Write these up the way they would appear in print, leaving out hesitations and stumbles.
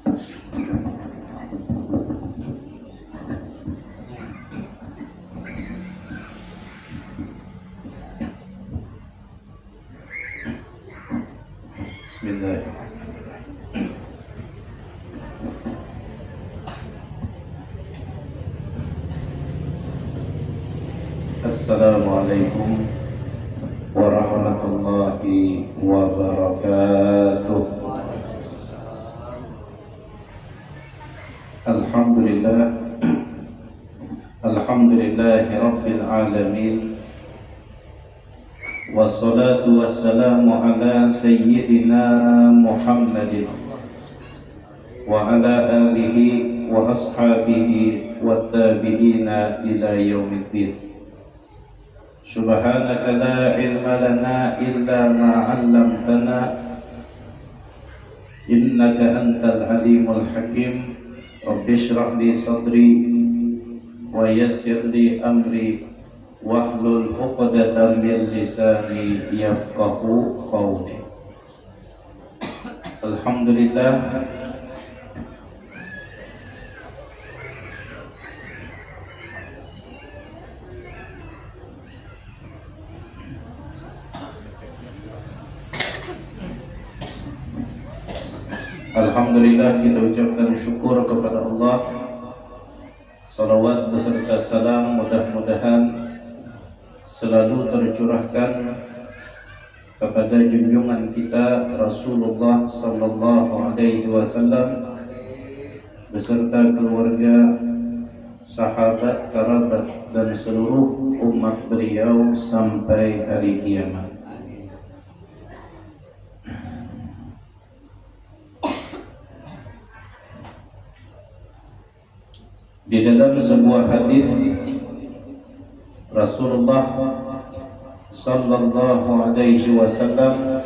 Assalamualaikum warahmatullahi wabarakatuh. Alhamdulillah, alhamdulillahi rabbil alamin. Wassalatu wassalamu ala sayyidina Muhammadin wa ala alihi wa ashabihi wa tabi'ina ila yaumiddin. Subhanaka la ilma lana illa ma 'allamtana innaka antal alimul hakim. Rabbi shrah li sadri wa yassir li amri wahlul 'uqdatam min lisani yafqahu qawli. Alhamdulillah, alhamdulillah kita ucapkan syukur kepada Allah. Salawat beserta salam mudah-mudahan selalu tercurahkan kepada junjungan kita Rasulullah sallallahu alaihi wasallam beserta keluarga, sahabat, kerabat dan seluruh umat beliau sampai hari kiamat. Di dalam sebuah hadis Rasulullah sallallahu alaihi wasallam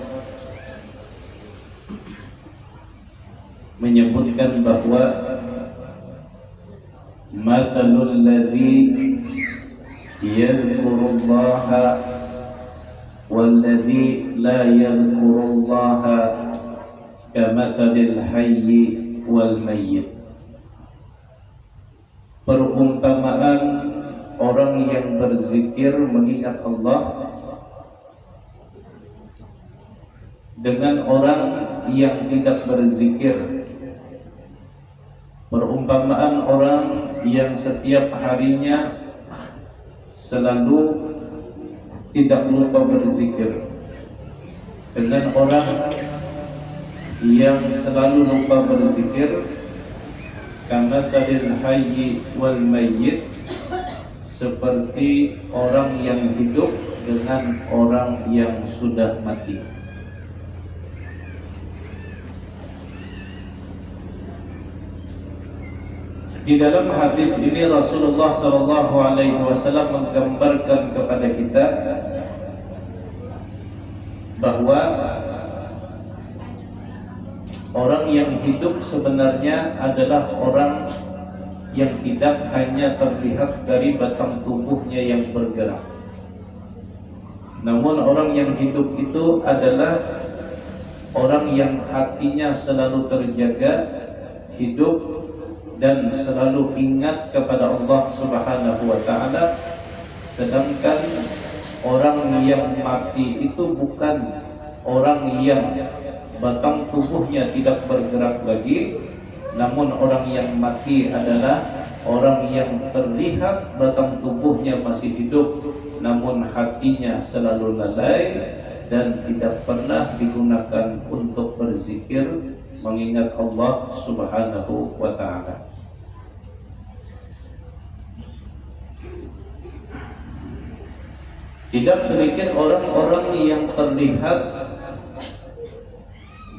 menyebutkan bahwa mathalul ladzi yadhkurullaha wal ladzi la yadhkurullaha kamathalil hayyi wal mayyit. Perumpamaan orang yang berzikir mengingat Allah dengan orang yang tidak berzikir. Perumpamaan orang yang setiap harinya selalu tidak lupa berzikir dengan orang yang selalu lupa berzikir. Karena tadil hayyi wal mayyit, seperti orang yang hidup dengan orang yang sudah mati. Di dalam hadis ini Rasulullah sallallahu alaihi wasallam menggambarkan kepada kita bahwa orang yang hidup sebenarnya adalah orang yang tidak hanya terlihat dari batang tubuhnya yang bergerak. Namun orang yang hidup itu adalah orang yang hatinya selalu terjaga, hidup dan selalu ingat kepada Allah Subhanahu wa taala. Sedangkan orang yang mati itu bukan orang yang batang tubuhnya tidak bergerak lagi, namun orang yang mati adalah orang yang terlihat batang tubuhnya masih hidup, namun hatinya selalu lalai dan tidak pernah digunakan untuk berzikir mengingat Allah Subhanahu wa ta'ala. Tidak sedikit orang-orang yang terlihat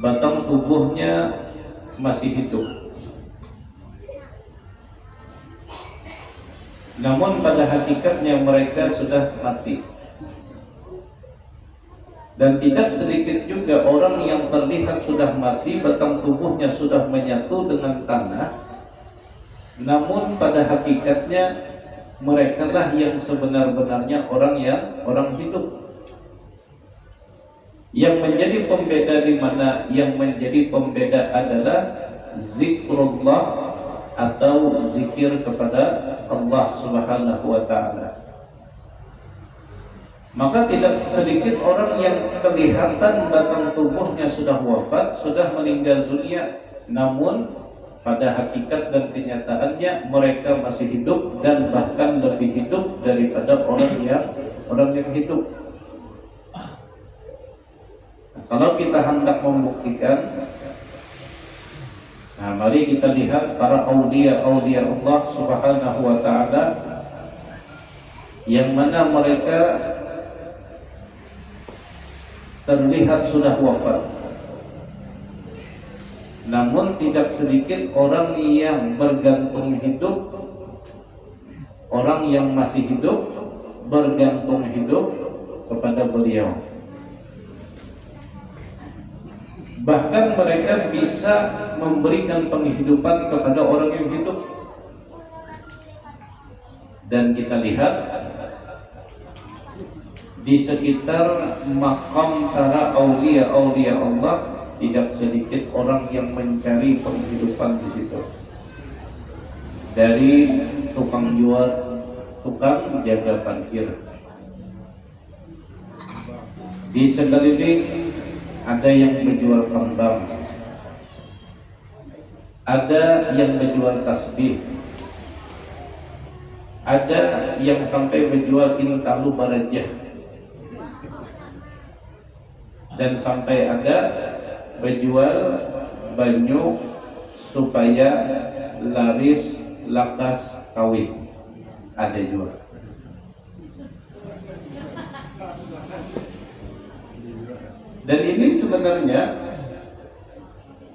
batang tubuhnya masih hidup, namun pada hakikatnya mereka sudah mati. Dan tidak sedikit juga orang yang terlihat sudah mati, batang tubuhnya sudah menyatu dengan tanah, namun pada hakikatnya mereka lah yang sebenar-benarnya orang hidup. Yang menjadi pembeda di mana? Yang menjadi pembeda adalah zikrullah atau zikir kepada Allah Subhanahu wa taala. Maka tidak sedikit orang yang kelihatan batang tubuhnya sudah wafat, sudah meninggal dunia, namun pada hakikat dan kenyataannya mereka masih hidup dan bahkan lebih hidup daripada orang yang hidup. Kalau kita hendak membuktikan, nah mari kita lihat para aulia Allah Subhanahu wa taala yang mana mereka terlihat sudah wafat, namun tidak sedikit orang yang bergantung hidup, orang yang masih hidup bergantung hidup kepada beliau. Bahkan mereka bisa memberikan penghidupan kepada orang yang hidup. Dan kita lihat di sekitar makam para aulia Allah tidak sedikit orang yang mencari penghidupan di situ. Dari tukang jual, tukang jaga parkir. Di sekeliling ada yang menjual kembang, ada yang menjual tasbih, ada yang sampai menjual intalu barajah, dan sampai ada menjual banyu supaya laris lakas kawin, ada juga. Dan ini sebenarnya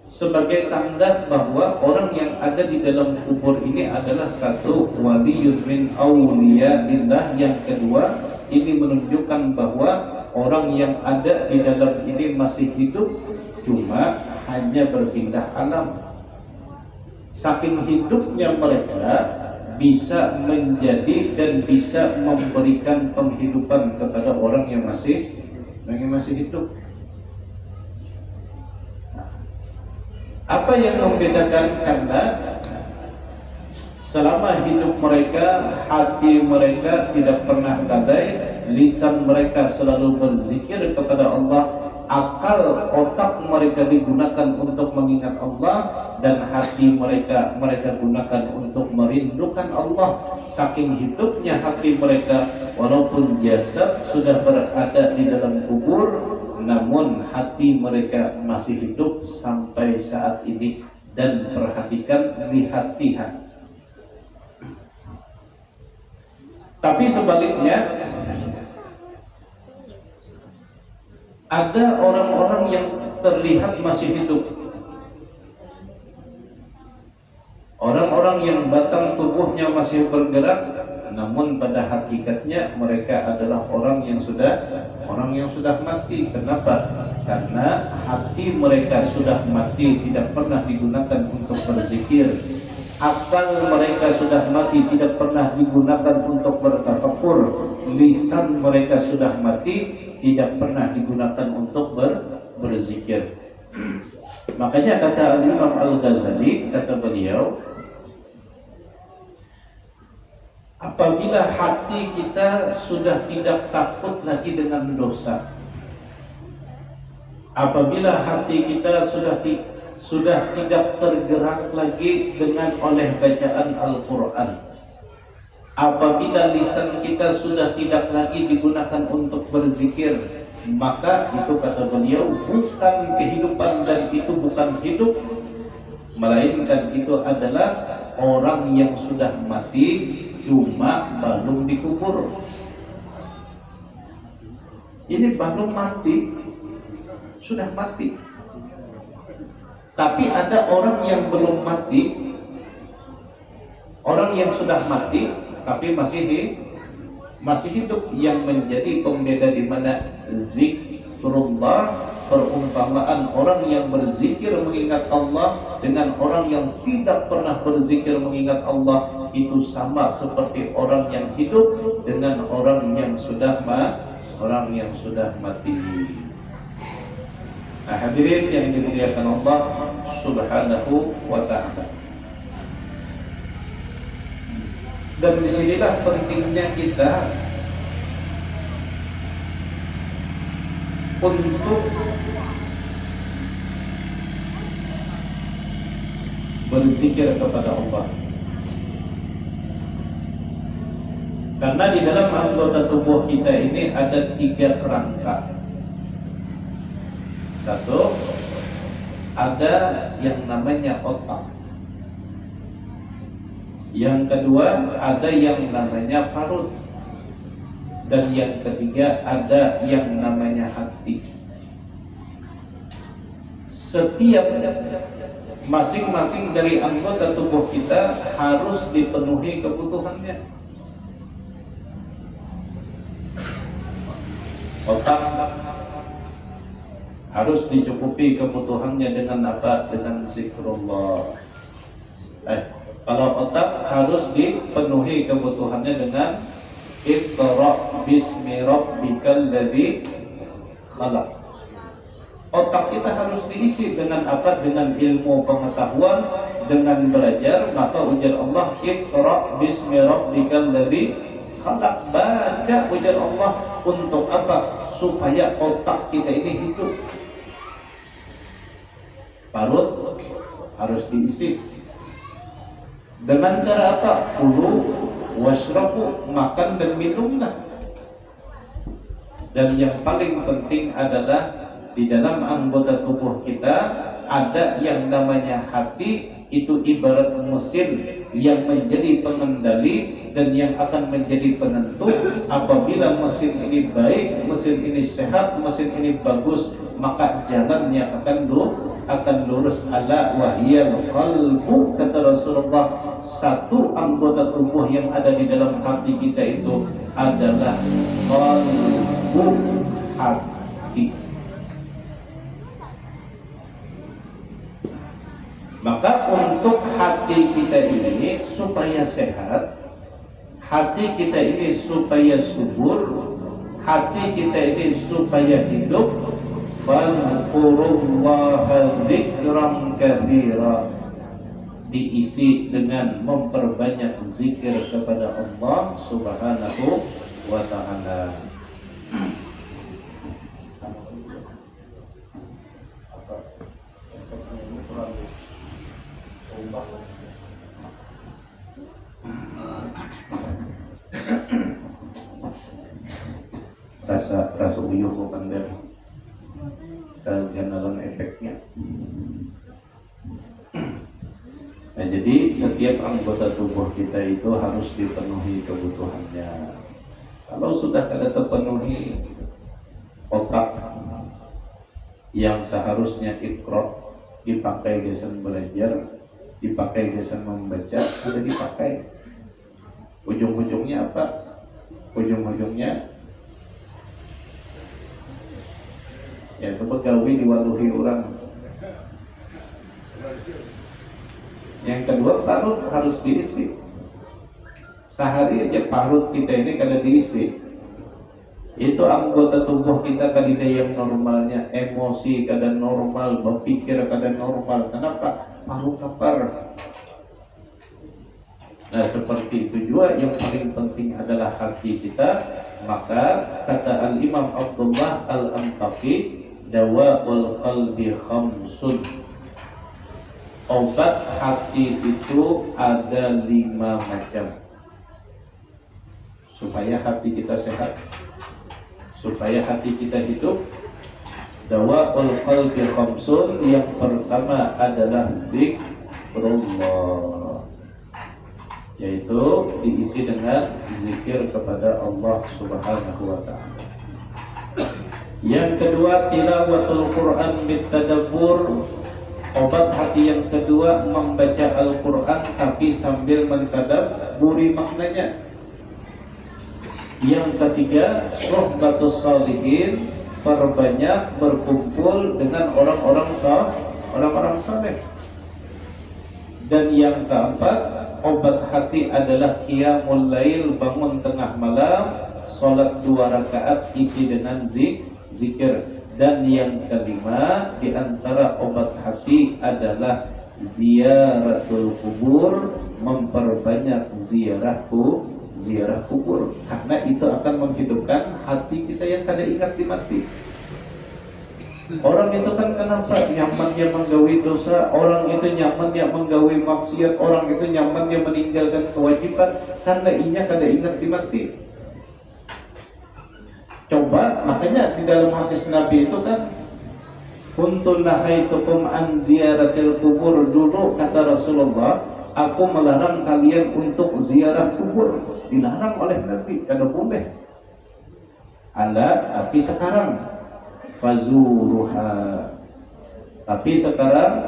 sebagai tanda bahwa orang yang ada di dalam kubur ini adalah satu waliyun min awliyaillah. Yang kedua, ini menunjukkan bahwa orang yang ada di dalam ini masih hidup, cuma hanya berpindah alam. Saking hidupnya mereka bisa menjadi dan bisa memberikan penghidupan kepada orang yang masih hidup. Apa yang membedakan? Karena selama hidup mereka, hati mereka tidak pernah lalai, lisan mereka selalu berzikir kepada Allah, akal otak mereka digunakan untuk mengingat Allah, dan hati mereka gunakan untuk merindukan Allah. Saking hidupnya hati mereka, walaupun jasad sudah berada di dalam kubur, namun hati mereka masih hidup sampai saat ini. Dan perhatikan, lihat-lihat. Tapi sebaliknya, ada orang-orang yang terlihat masih hidup, orang-orang yang batang tubuhnya masih bergerak, namun pada hakikatnya mereka adalah orang yang sudah mati. Kenapa? Karena hati mereka sudah mati, tidak pernah digunakan untuk berzikir. Akal mereka sudah mati, tidak pernah digunakan untuk bertafakur. Lisan mereka sudah mati, tidak pernah digunakan untuk berzikir. Makanya kata Imam Al-Ghazali, kata beliau, apabila hati kita sudah tidak takut lagi dengan dosa, apabila hati kita sudah tidak tergerak lagi oleh bacaan Al-Quran, apabila lisan kita sudah tidak lagi digunakan untuk berzikir, maka itu kata beliau bukan kehidupan, dan itu bukan hidup, melainkan itu adalah orang yang sudah mati, cuma belum dikubur. Ini belum mati, sudah mati. Tapi ada orang yang belum mati, orang yang sudah mati tapi masih hidup. Yang menjadi pembeda di mana zikrullah, perumpamaan orang yang berzikir mengingat Allah dengan orang yang tidak pernah berzikir mengingat Allah, itu sama seperti orang yang hidup dengan orang yang sudah mati. Nah, hadirin yang dimuliakan Allah Subhanahu wa ta'ala. Dan disinilah pentingnya kita untuk berzikir kepada Allah. Karena di dalam anggota tubuh kita ini ada 3 kerangka. Satu, ada yang namanya otak. Yang kedua, ada yang namanya parut. Dan yang ketiga, ada yang namanya hati. Setiap masing-masing dari anggota tubuh kita harus dipenuhi kebutuhannya. Otak harus dicukupi kebutuhannya dengan apa? Dengan zikrullah. Kalau otak harus dipenuhi kebutuhannya dengan Iqra bismi rabbikal ladzi khalaq. Otak kita harus diisi dengan apa? Dengan ilmu pengetahuan, dengan belajar. Maka ujar Allah, Iqra bismi rabbikal ladzi khalaq. Baca ujar Allah untuk apa? Supaya otak kita ini hidup. Parut harus diisi dengan cara apa? Kulu washrabu, makan dan minumlah. Dan yang paling penting adalah di dalam anggota tubuh kita ada yang namanya hati. Itu ibarat mesin yang menjadi pengendali dan yang akan menjadi penentu. Apabila mesin ini baik, mesin ini sehat, mesin ini bagus, maka jalannya akan lurus. Ala wahyal qalbu, kata Rasulullah. Satu anggota tubuh yang ada di dalam hati kita itu adalah qalbu, hati. Maka untuk hati kita ini supaya sehat, hati kita ini supaya subur, hati kita ini supaya hidup, fadhkurullaha dzikran katsira, diisi dengan memperbanyak zikir kepada Allah Subhanahu wa ta'ala. Rasa uyuh bukan dari kegenalan efeknya. Nah, jadi setiap anggota tubuh kita itu harus dipenuhi kebutuhannya. Kalau sudah tidak terpenuhi, otak yang seharusnya Iqra dipakai gesan belajar, dipakai gesan membaca, ada dipakai. Ujung-ujungnya apa? Ujung-ujungnya ya begawi diwaluhi orang. Yang kedua, parut harus diisi. Sehari aja parut kita ini kalau diisi, itu anggota tubuh kita kadang yang normalnya, emosi kadang normal, berpikir kadang normal. Kenapa? Parut lapar. Nah, seperti itu juga yang paling penting adalah hati kita. Maka kata Al-Imam Abdullah Al-Antaqi, dawa'ul qalbi khamsun, obat hati itu ada 5 macam. Supaya hati kita sehat, supaya hati kita hidup, dawa'ul qalbi khamsun. Yang pertama adalah zikrullah, yaitu diisi dengan zikir kepada Allah Subhanahu wa ta'ala. Yang kedua, tilawatul Quran bitadabbur. Obat hati yang kedua membaca Al-Quran tapi sambil mentadabburi maknanya. Yang ketiga, suhbatus salihin, perbanyak berkumpul dengan orang-orang saleh. Dan yang keempat, obat hati adalah qiyamul lail, bangun tengah malam, salat 2 rakaat isi dengan zikir. Dan yang kelima, di antara obat hati adalah ziaratul kubur, memperbanyak ziarah kubur, karena itu akan menghidupkan hati kita yang kada ingat mati. Orang itu kan kenapa nyamannya menggawi dosa, orang itu nyamannya menggawi maksiat, orang itu nyamannya meninggalkan kewajiban karena inya kada ingat mati. Coba, makanya di dalam hadis Nabi itu kan, kuntu nahaitukum an ziyaratil kubur, dulu kata Rasulullah, aku melarang kalian untuk ziarah kubur. Dilarang oleh Nabi, kada boleh. Tapi sekarang fazuruha. Tapi sekarang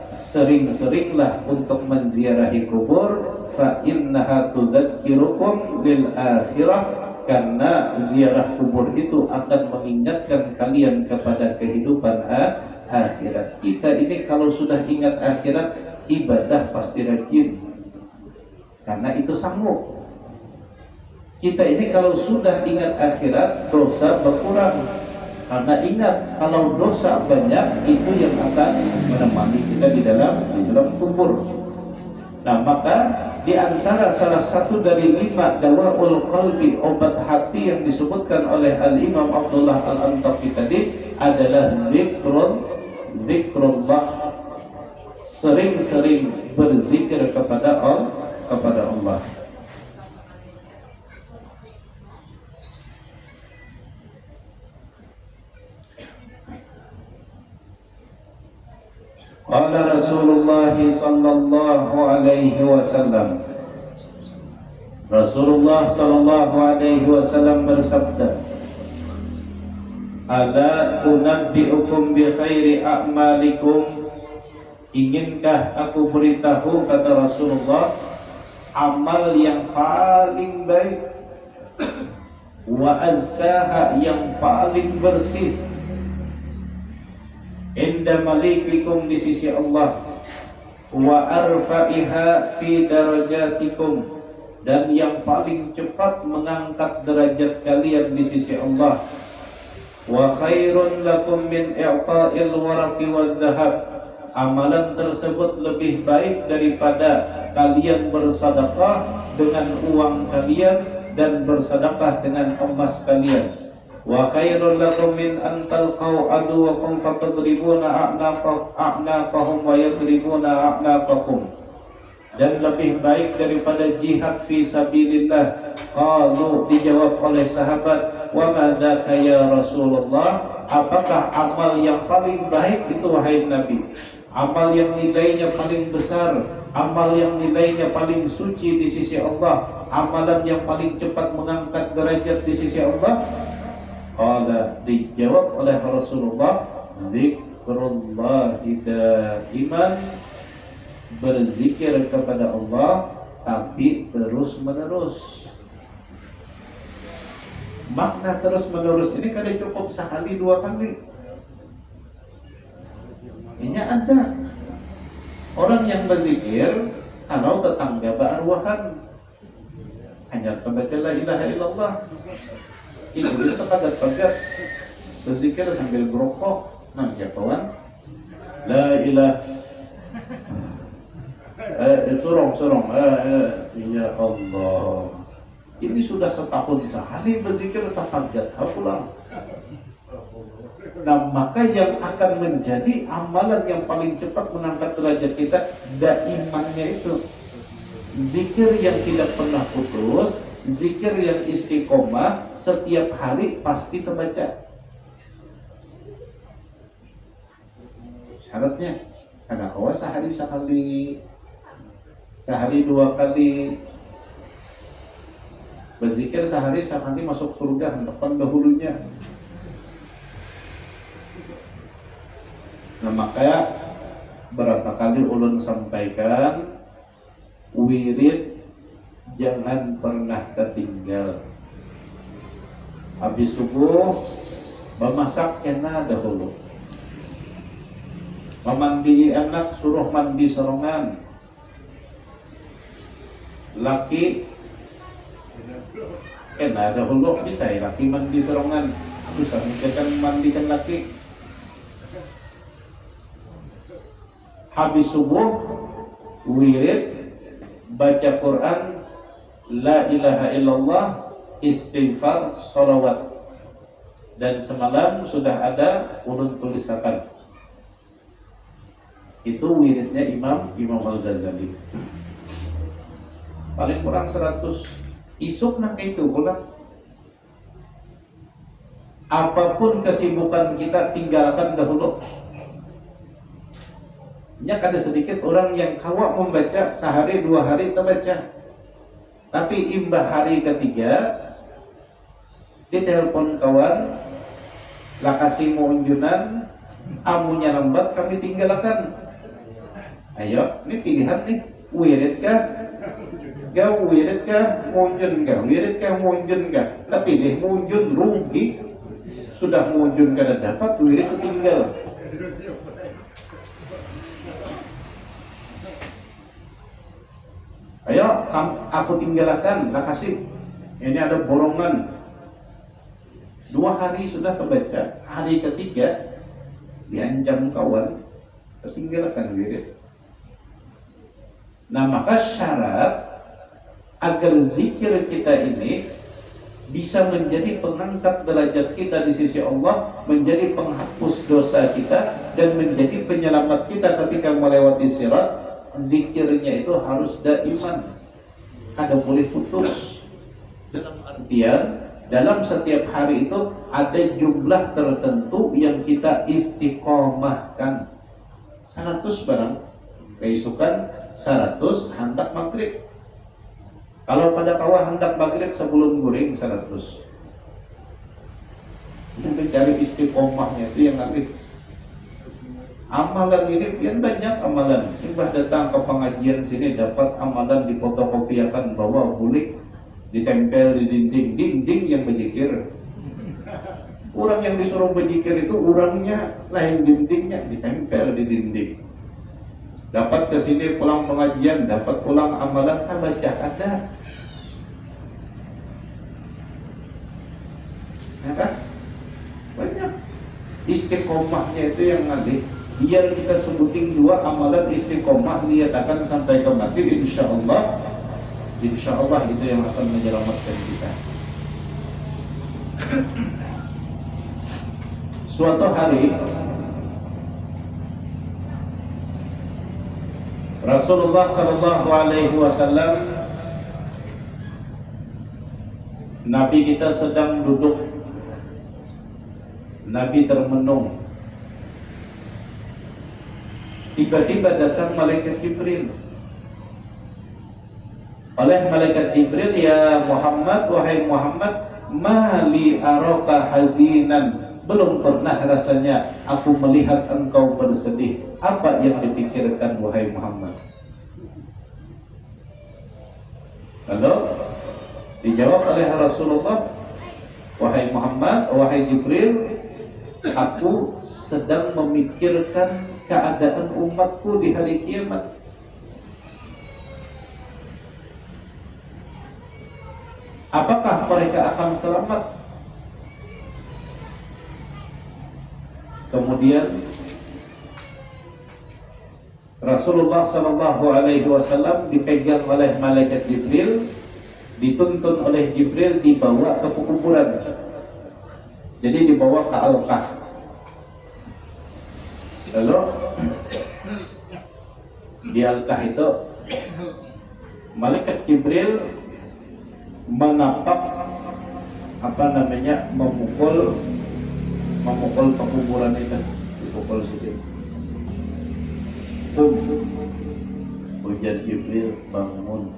sering-seringlah untuk menziarahi kubur, fa innaha tudzakirukum bil akhirah, karena ziarah kubur itu akan mengingatkan kalian kepada kehidupan akhirat. Kita ini kalau sudah ingat akhirat, ibadah pasti rajin, karena itu sanggup. Kita ini kalau sudah ingat akhirat, dosa berkurang. Karena ingat, kalau dosa banyak, itu yang akan menemani kita di dalam kubur. Nah, maka di antara salah satu dari 5 dawaul qalbi, obat hati yang disebutkan oleh Al-Imam Abdullah Al-Antafi tadi adalah zikrullah, sering-sering berzikir kepada Allah. Qala Rasulullah sallallahu alaihi wasallam, Rasulullah sallallahu alaihi wasallam bersabda, ala unabbiukum bi khairi a'malikum, inginkah aku beritahu, kata Rasulullah, amal yang paling baik, wa azkaha, yang paling bersih, inda malikikum, di sisi Allah, wa arfa'iha fi darajatikum, dan yang paling cepat mengangkat derajat kalian di sisi Allah, wa khairun lakum min i'ta'il waraqi wal dhahab, amalan tersebut lebih baik daripada kalian bersedekah dengan uang kalian dan bersedekah dengan emas kalian. Wa khairul lakum min an talqaw aduwakum fatadribuna a'naqahum wa yadribuna a'naqakum, dan lebih baik daripada jihad fi sabilillah. Qalu, dijawab oleh sahabat, wa ma dzaka ya Rasulullah, apakah amal yang paling baik itu wahai Nabi? Amal yang nilainya paling besar, amal yang nilainya paling suci di sisi Allah, amalan yang paling cepat mengangkat derajat di sisi Allah. Qala, dijawab oleh Rasulullah, zikrullahi daiman, berzikir kepada Allah tapi terus menerus. Makna terus menerus ini kada cukup sekali 2 kali. Ini ada orang yang berzikir kalau tetangga berarwahan, hanya membaca la ilaha illallah, itu dia padat-padat berzikir sambil berokok. Nah, ya kawan, la ilaha sorong ya Allah. Ini sudah setahun sekali berzikir terpadat pulang. Nah, maka yang akan menjadi amalan yang paling cepat mengangkat derajat kita, daimannya itu zikir yang tidak pernah putus, zikir yang istiqomah, setiap hari pasti terbaca. Syaratnya kada kawa sehari sekali, sehari 2 kali. Berzikir sehari sekali masuk surga, hentakkan dahulunya. Nah, maka berapa kali ulun sampaikan, wirid jangan pernah tertinggal. Habis subuh memasak kena dahulu, memandi anak suruh mandi sorongan, laki kena dahulu, bisa ya laki mandi sorongan. Bisa menjaga mandikan laki. Habis subuh wirid, baca Quran, la ilaha illallah, istighfar, sholawat. Dan semalam sudah ada urut tulisakan. Itu wiridnya Imam Al-Ghazali. Paling kurang 100. Isuk nak itu pulang. Apapun kesibukan kita tinggalkan dahulu. Ya, ada sedikit orang yang kawak membaca sehari 2 hari terbaca. Tapi imbah hari ketiga ditelepon kawan, lakasi munjunan, amunya lambat kami tinggalkan. Ayo, ini pilihan nih, wirid kah? Gak wirid kah? Munjun kah? Wirid kah? Munjun kah? Tapi pilih munjun, rugi. Sudah munjun kada dapat, wirid ketinggal. Ayo, aku tinggalkan, lakasi. Ini ada borongan. 2 hari sudah terbaca, hari ketiga diancam kawan, ketinggalkan wirid. Nah, maka syarat agar zikir kita ini bisa menjadi pengangkat derajat kita di sisi Allah, menjadi penghapus dosa kita, dan menjadi penyelamat kita ketika melewati sirat, zikirnya itu harus daiman, kada boleh putus. Dalam artian, dalam setiap hari itu ada jumlah tertentu yang kita istiqomahkan. 100 barang keisukan, 100 hendak maghrib. Kalau pada kawah hendak maghrib sebelum guring 100. Kita cari istiqomahnya itu yang nanti. Amalan ini yang banyak amalan. Imbah datang ke pengajian sini dapat amalan difotokopiakan, bawa bulik, ditempel di dinding yang berzikir. Orang yang disuruh berzikir itu orangnya, lain dindingnya ditempel di dinding. Dapat ke sini pulang pengajian, dapat pulang amalan, baca ada. Ya kan? Banyak. Istiqomahnya itu yang nanti biar kita sebutin 2 amalan istiqomah niatakan sampai ke mati, insya Allah itu yang akan menyelamatkan kita. Suatu hari Rasulullah sallallahu alaihi wasallam, Nabi kita sedang duduk, Nabi termenung. Tiba-tiba datang malaikat Jibril. Oleh malaikat Jibril, ya Muhammad, wahai Muhammad, mali araka hazinan, belum pernah rasanya aku melihat engkau bersedih. Apa yang dipikirkan wahai Muhammad? Lalu dijawab oleh Rasulullah, wahai Muhammad, wahai Jibril, aku sedang memikirkan keadaan umatku di hari kiamat. Apakah mereka akan selamat? Kemudian Rasulullah sallallahu alaihi wasallam dipegang oleh malaikat Jibril, dituntun oleh Jibril, dibawa ke kuburan. Jadi dibawa ke Al-Kah. Lalu di Al-Kah itu malaikat Jibril menapak memukul pekuburan itu, dipukul sedikit. Ujar Jibril, bangun.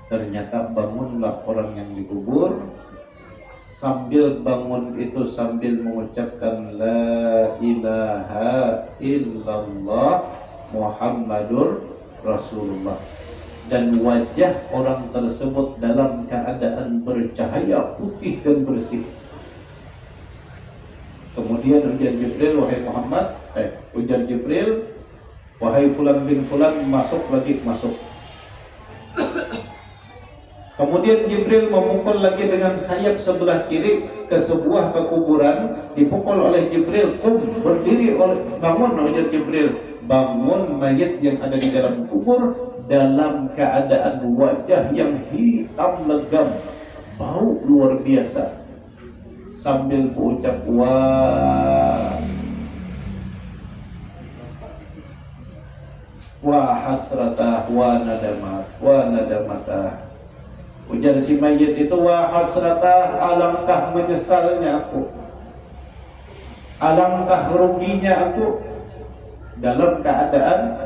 Ternyata bangunlah orang yang dikubur. Sambil bangun itu sambil mengucapkan la ilaha illallah Muhammadur Rasulullah. Dan wajah orang tersebut dalam keadaan bercahaya putih dan bersih. Kemudian ujar Jibril, wahai Muhammad, ujar Jibril, wahai fulan bin fulan, masuk. Kemudian Jibril memukul lagi dengan sayap sebelah kiri ke sebuah pekuburan. Dipukul oleh Jibril, berdiri oleh bangun oleh Jibril, bangun mayat yang ada di dalam kubur dalam keadaan wajah yang hitam legam, bau luar biasa, sambil berucap wa hasratah wa nadamatah. Ujar si mayit itu, wa hasratah, alangkah menyesalnya aku, alangkah ruginya aku, dalam keadaan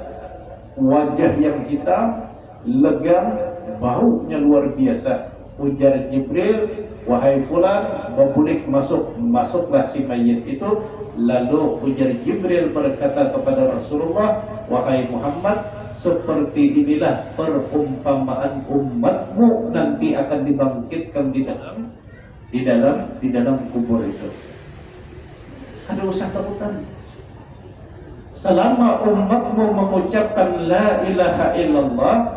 wajah yang hitam, legam, baunya luar biasa. Ujar Jibril, wahai fulan, babulik masuklah si mayit itu. Lalu ujar Jibril berkata kepada Rasulullah, wahai Muhammad, seperti inilah perumpamaan umatmu nanti akan dibangkitkan di dalam kubur itu. Ada usah takutan. Selama umatmu mengucapkan la ilaha illallah,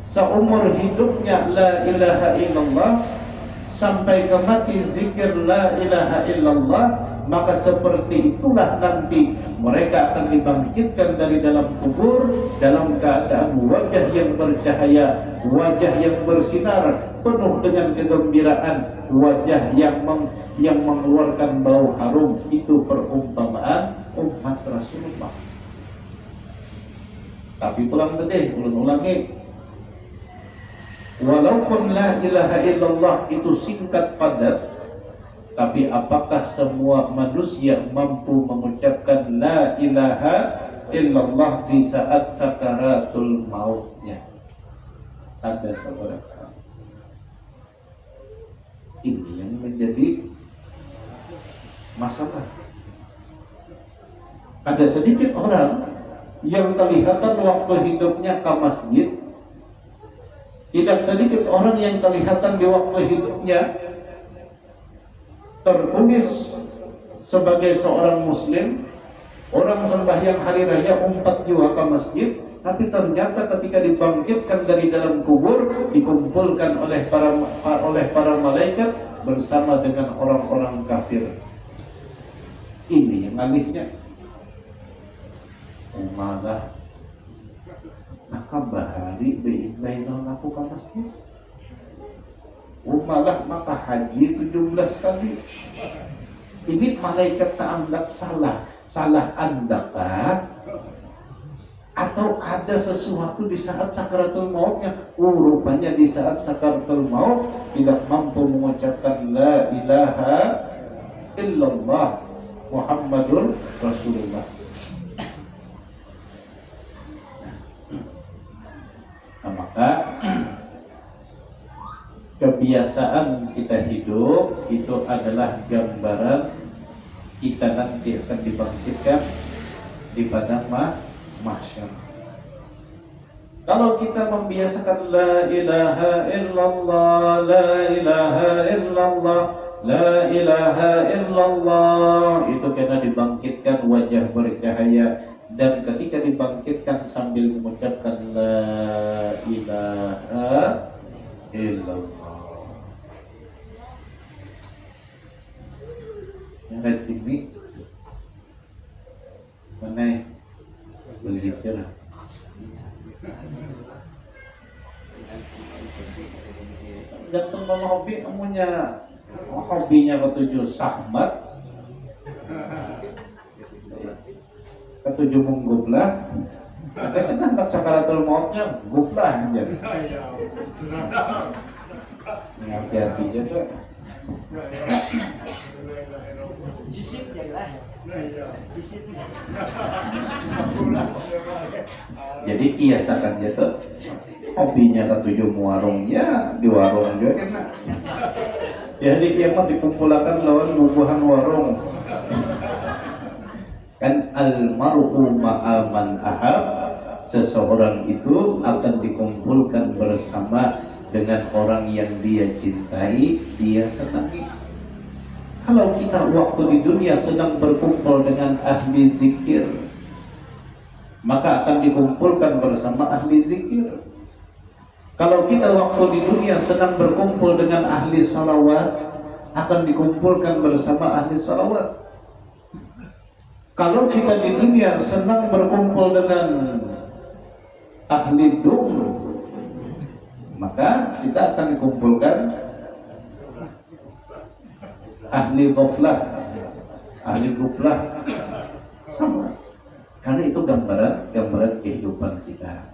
seumur hidupnya la ilaha illallah, sampai ke mati zikir la ilaha illallah, maka seperti itulah nanti mereka akan dibangkitkan dari dalam kubur dalam keadaan wajah yang bercahaya, wajah yang bersinar, penuh dengan kegembiraan, wajah yang mengeluarkan bau harum. Itu perumpamaan umat Rasulullah. Tapi pulang tadi, ulang-ulangi, walaupun la ilaha illallah itu singkat padat, tapi apakah semua manusia mampu mengucapkan la ilaha illallah di saat sakaratul mautnya? Ada saudara. Ini yang menjadi masalah. Ada sedikit orang yang kelihatan waktu hidupnya ke masjid, tidak sedikit orang yang kelihatan di waktu hidupnya tertulis sebagai seorang muslim, orang sembahyang hari raya 4 juga ke masjid, tapi ternyata ketika dibangkitkan dari dalam kubur dikumpulkan oleh para malaikat bersama dengan orang-orang kafir. Ini yang alihnya. Malah maka bahari bainal aku ke masjid. Malah maka haji 17 kali. Ini malaikat ta'andak salah andakan, atau ada sesuatu di saat sakaratul mautnya. Rupanya di saat sakaratul maut tidak mampu mengucapkan la ilaha illallah Muhammadur Rasulullah. Nah, maka kebiasaan kita hidup itu adalah gambaran kita nanti akan dibangkitkan di padang mahsyar. Kalau kita membiasakan la ilaha illallah, la ilaha illallah, la ilaha illallah, itu karena dibangkitkan wajah bercahaya. Dan ketika dibangkitkan sambil mengucapkan la ilaha illallah, yang ada ini mana berzikir. Datang sama hobi, hobinya ketujuh sahmat, ketujuh menggublah, katanya hendak sakaratul mautnya gublah aja. Ini hati-hati aja tuh. Sisit ya lah. Sisit. Jadi kiasakan aja tuh. Hobinya ketujuh warung, ya di warung juga kena. Ya di kiamat dikumpulkan lawan bubuhan warung. Kan almar'u ma'aman ahab, seseorang itu akan dikumpulkan bersama dengan orang yang dia cintai, dia senangi. Kalau kita waktu di dunia sedang berkumpul dengan ahli zikir, maka akan dikumpulkan bersama ahli zikir. Kalau kita waktu di dunia senang berkumpul dengan ahli salawat, akan dikumpulkan bersama ahli salawat. Kalau kita di dunia senang berkumpul dengan ahli dum, maka kita akan dikumpulkan ahli ghaflah, ahli guflah, sama. Karena itu gambaran kehidupan kita.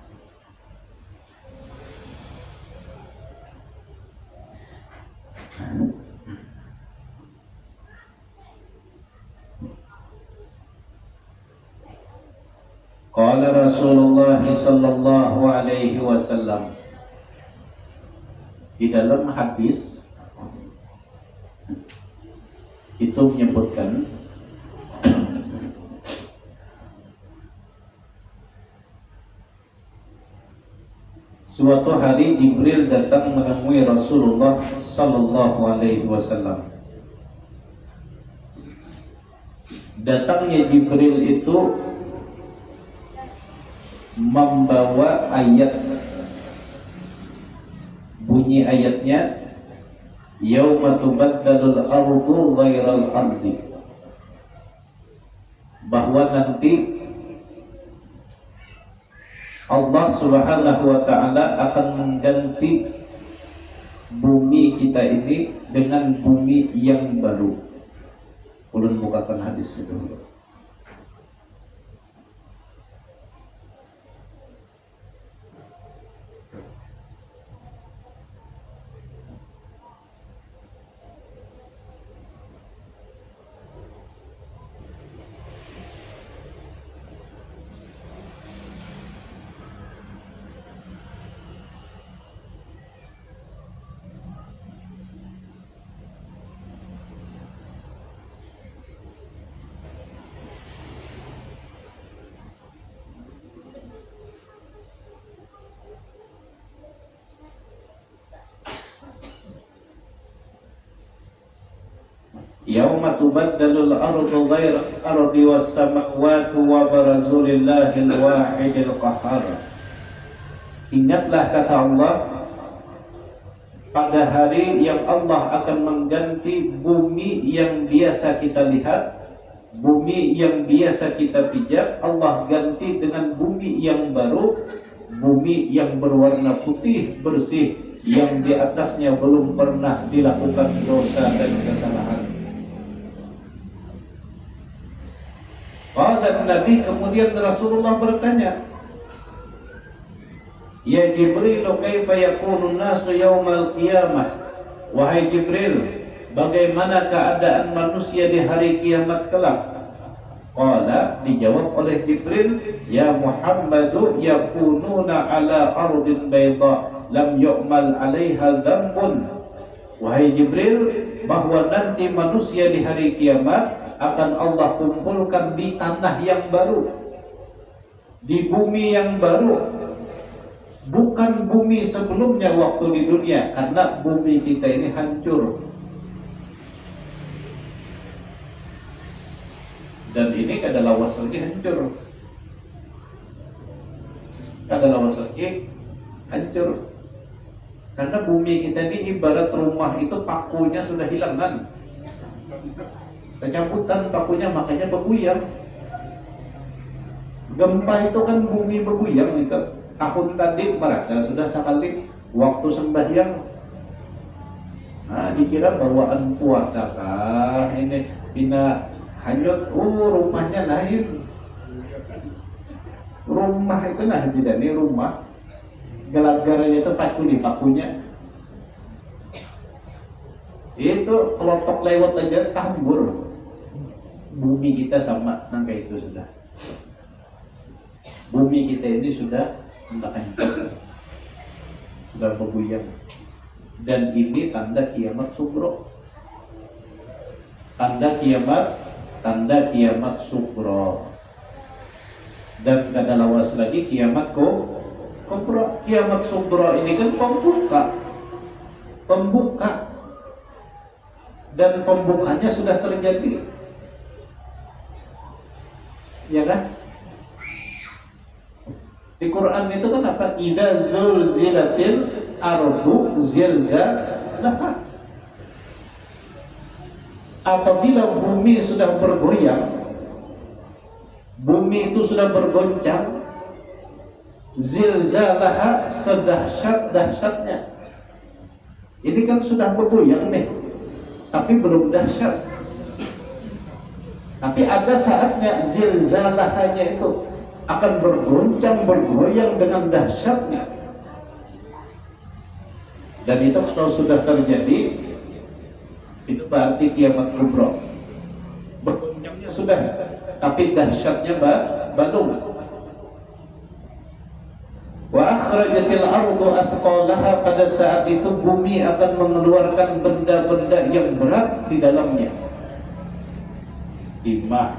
Qala Rasulullah sallallahu alaihi wasallam, di dalam hadis itu menyebutkan suatu hari Jibril datang menemui Rasulullah sallallahu alaihi wasallam. Datangnya Jibril itu membawa ayat, bunyi ayatnya yauma tubaddalul ardu ghairal ardi, bahwa nanti Allah Subhanahu wa taala akan mengganti bumi kita ini dengan bumi yang baru. Ulun bukakan hadis itu. Yauma tubaddalul ardu ghairal ardi was samawati wa barazu lillahil wahidil qahhar. Ingatlah kata Allah, pada hari yang Allah akan mengganti bumi yang biasa kita lihat, bumi yang biasa kita pijak, Allah ganti dengan bumi yang baru, bumi yang berwarna putih bersih, yang di atasnya belum pernah dilakukan dosa dan kesalahan. Dan Nabi kemudian Rasulullah bertanya, ya Jibril, kaifa yakunu nasu yaumal qiyamah? Wahai Jibril, bagaimana keadaan manusia di hari kiamat kelak? Qala, dijawab oleh Jibril, ya Muhammadu yakununa ala ardin bayda lam yu'mal 'alaiha dzambun. Wahai Jibril, bahwa nanti manusia di hari kiamat akan Allah kumpulkan di tanah yang baru, di bumi yang baru, bukan bumi sebelumnya waktu di dunia, karena bumi kita ini hancur. Dan ini kadalawas lagi hancur, kadalawas lagi hancur, karena bumi kita ini ibarat rumah itu pakunya sudah hilang kan, kecabutan pakunya, makanya bergoyang. Gempa itu kan bumi bergoyang itu. Tahun tadi merasa sudah sekali waktu sembahyang, dikira bawaan puasa kah ini, pina hanyut, rumahnya lain. Rumah itu tidak ini rumah, gelar-gelarnya itu pacu di pakunya. Itu kelotok lewat aja tambur. Bumi kita sama nangka itu sudah. Bumi kita ini sudah hancur, sudah bergoyang. Dan ini tanda kiamat sugro. Tanda kiamat sugro. Dan kada lawas lagi kiamat kubro. Kiamat sugro ini kan pembuka. Dan pembukanya sudah terjadi, ya kan? Di Quran itu kan apa? Idza zulzilatil ardu zilzalaha. Apabila bumi sudah bergoyang, bumi itu sudah bergoncang, zilzalaha, sedahsyat-dahsyatnya. Ini kan sudah bergoyang nih, tapi belum dahsyat. Tapi ada saatnya zilzalahanya itu akan bergoncang, bergoyang dengan dahsyatnya. Dan itu kalau sudah terjadi, itu berarti kiamat kubra. Bergoncangnya sudah, tapi dahsyatnya belum. Wa akhrajatil ardu athqalaha, pada saat itu bumi akan mengeluarkan benda-benda yang berat di dalamnya. Timah,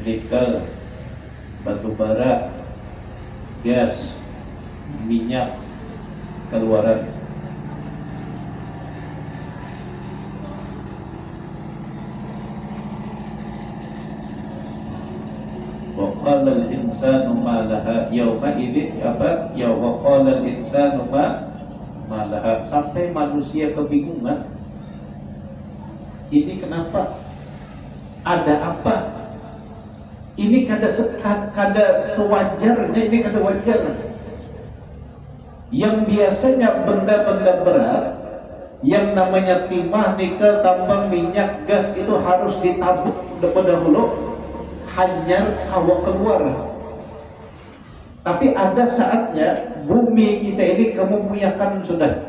nikel, batu bara, gas, minyak keluaran. Wa qala al-insanu ma laha yauma idzin apa? Ya wa qala al-insanu ma laha, sampai manusia kebingungan. Ini kenapa? Ada apa? Ini kada sewajarnya, ini kada wajar. Yang biasanya benda-benda berat, yang namanya timah, nikel, tambang, minyak, gas itu harus ditabung dahulu, hanyar hawa keluar. Tapi ada saatnya bumi kita ini kemuliaan sudah.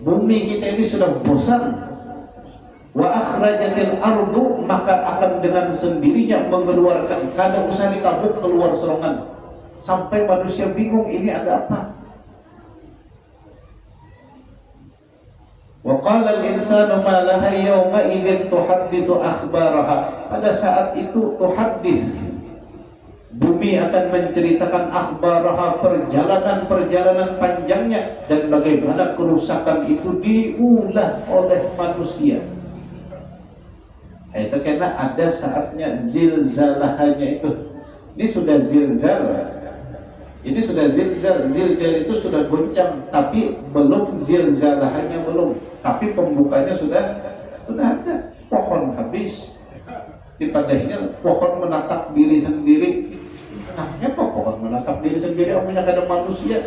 Bumi kita ini sudah bosan. Wa akhrajatil ardu, maka akan dengan sendirinya mengeluarkan, kada usah ditabuk, keluar serongan. Sampai manusia bingung, ini ada apa? Wa qala al-insanu ma laha yawma idzin tuhadditsu akhbaraha, pada saat itu tuhaddits, bumi akan menceritakan akhbaraha, perjalanan-perjalanan panjangnya, dan bagaimana kerusakan itu diulah oleh manusia. Itu karena ada saatnya zilzalahnya itu. Ini sudah zilzal. Ini sudah zilzal. Zilzal itu sudah goncang, tapi belum zilzalahnya belum. Tapi pembukanya sudah ada. Pohon habis. Di padahnya pohon menatap diri sendiri. Kenapa pohon menatap diri sendiri? Omongnya kada manusia.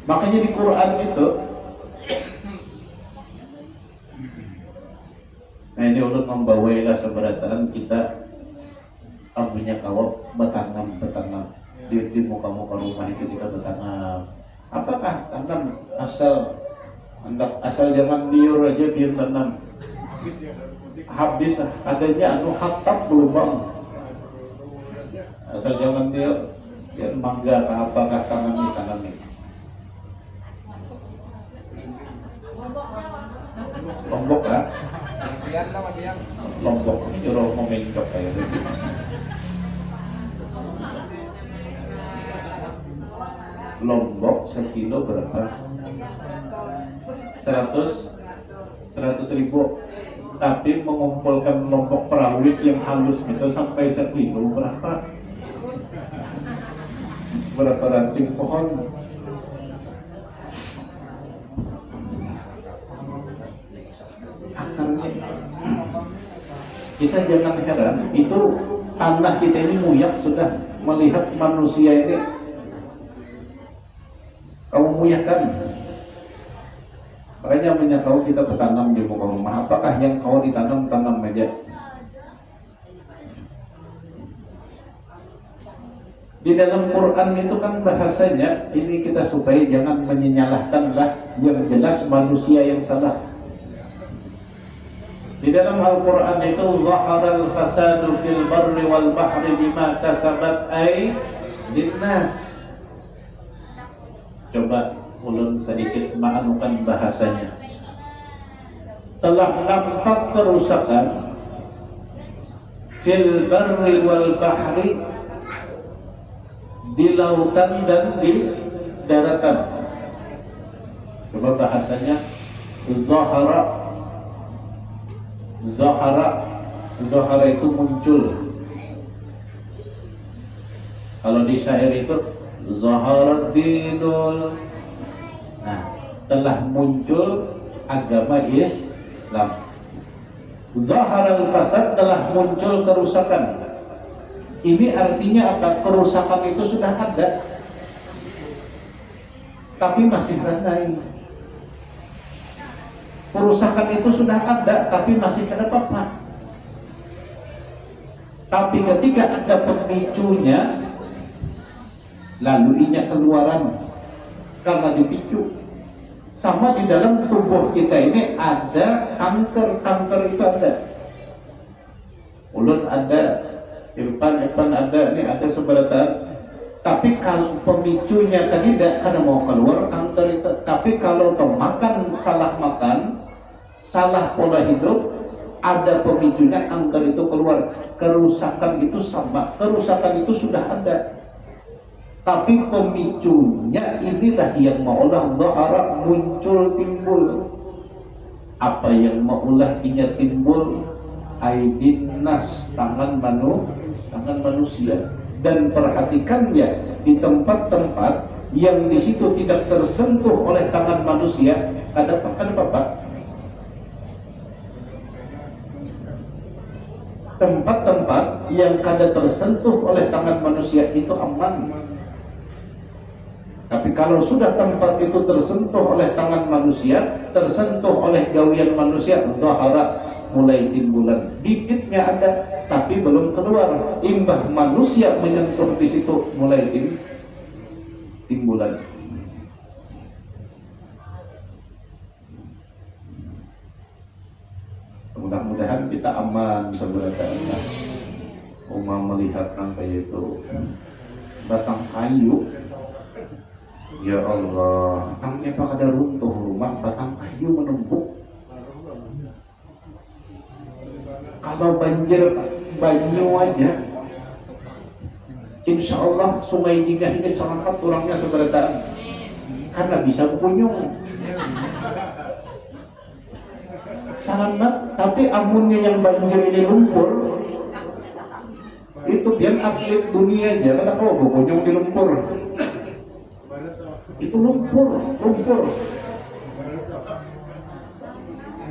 Makanya di Quran itu, nah ini untuk membawa seberataan kita ambilnya kalau bertanam di muka-muka rumah itu kita bertanam. Apakah tanam asal jangan diur aja biar tanam. Habis adanya hatap berlubang. Asal jangan dia mangga apakah tanami. Lombok kan? Lombok ini jero memencok kayak gitu. Lombok sekilo berapa? 100 ribu. Tapi mengumpulkan lombok perawit yang halus itu sampai sekilo berapa? Berapa ranting pohon? Kita jangan heran, itu tanah kita ini muyak sudah melihat manusia ini. Kamu muyak kan? Makanya menyatakan kita bertanam di muka rumah. Apakah yang kau ditanam, tanam aja. Di dalam Quran itu kan bahasanya, ini kita supaya jangan menyalahkanlah, yang jelas manusia yang salah. Di dalam Al-Quran itu zaharal fasadu fil barri wal bahri bima kasabat aydin nas. Coba ulun sedikit ma'anukan bahasanya. Telah nampak kerusakan fil barri wal bahri, di lautan dan di daratan. Coba bahasanya Zahara itu muncul. Kalau di syair itu zaharat dinul, nah telah muncul agama Islam. Zaharal fasad, telah muncul kerusakan. Ini artinya apa? Kerusakan itu sudah ada, tapi masih ramai. Kerusakan itu sudah ada, tapi masih ada apa? Tapi ketika ada pemicunya, lalu inya keluaran karena dipicu. Sama di dalam tubuh kita ini ada kanker itu ada. Ulun ada, Irfan ada, ini ada seberatan. Tapi kalau pemicunya tadi tidak karena mau keluar kanker itu. Tapi kalau salah makan, salah pola hidup, ada pemicunya, kanker itu keluar. Kerusakan itu sama, kerusakan itu sudah ada. Tapi pemicunya inilah yang maulah dhahara, muncul, timbul. Apa yang maulah inya timbul? Aidin nas, tangan manusia. Dan perhatikan ya, di tempat-tempat yang di situ tidak tersentuh oleh tangan manusia, ada apa? Tempat-tempat yang kada tersentuh oleh tangan manusia itu aman. Tapi kalau sudah tempat itu tersentuh oleh tangan manusia, tersentuh oleh gawian manusia, dhahara, mulai timbulan. Bibitnya ada, tapi belum keluar. Imbah manusia menyentuh di situ, mulai timbulan. Mudah-mudahan kita aman sebenarnya. Umar melihat sampai itu batang kayu. Ya Allah, angin apa kada runtuh rumah, batang kayu menumbuk. Kalau banjir banyu aja, insya Allah sungai Jingah ini sangat turangnya seberatan, karena bisa kunyung. Selamat, tapi amunnya yang banjir ini lumpur, itu biar atlet dunia aja, kenapa mau kunyung di lumpur? Itu lumpur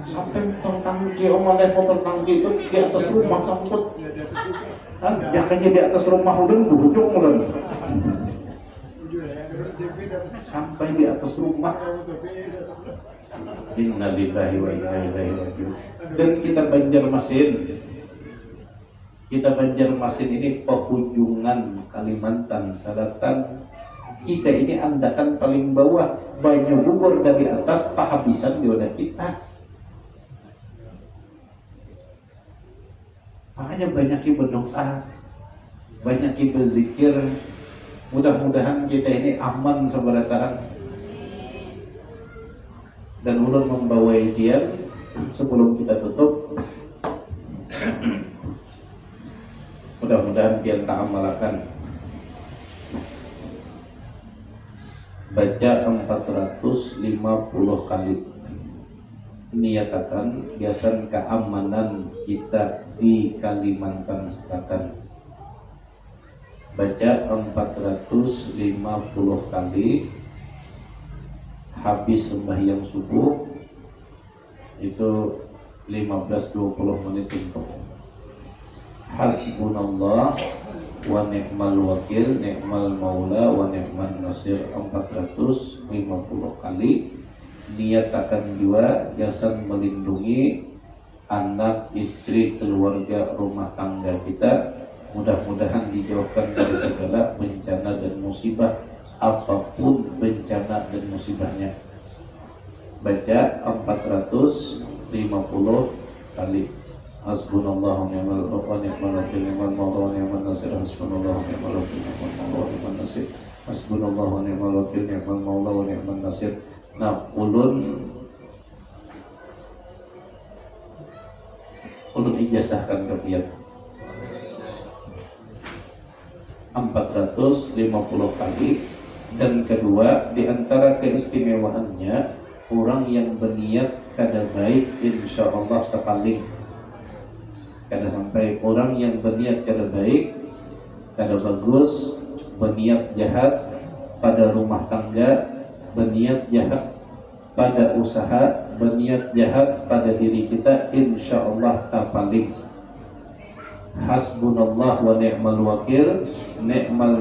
sampai tangki, omaleh motor tangki itu di atas rumah sangkut kan, jakanya di atas rumah udah bujung udah sampai di atas rumah. Innalillahi wa inna ilaihi raji'un. Dan kita Banjarmasin ini penghujungan Kalimantan Selatan. Kita ini andakan paling bawah, banyu gugur dari atas, pahabisan di wadah kita. Makanya banyak yang berdoa, banyak yang berzikir. Mudah-mudahan kita ini aman seberatan. Dan ulun membawa ijian sebelum kita tutup. Mudah-mudahan kita ta'amalakan. Baca 450 kali, niatakan biasan keamanan kita di Kalimantan Selatan. Baca 450 kali, habis sembahyang subuh itu 15-20 menit untuk hasbunallah wa ni'mal wakil, ni'mal maula wa ni'man nasir 450 kali. Niatakan juga jasan melindungi anak, istri, keluarga, rumah tangga kita. Mudah-mudahan dijauhkan dari segala bencana dan musibah, apapun bencana dan musibahnya. Baca 450 kali. Hasbunallahu ni'mal wakil, ni'mal maula wa ni'man nasir. Hasbunallahu ni'mal wakil, ni'mal maula wa ni'man nasir. Hasbunallahu ni'mal wakil, ni'mal maula wa ni'man nasir. Nah, ulun ijazahkan kepiat 450 kali. Dan kedua, di antara keistimewaannya, orang yang berniat kada baik insya Allah terpaling. Kada sampai orang yang berniat kada baik, kada bagus, berniat jahat pada rumah tangga, berniat jahat pada usaha, berniat jahat pada diri kita, insyaallah tapaling. Hasbunallah wa ni'mal wakil, ni'mal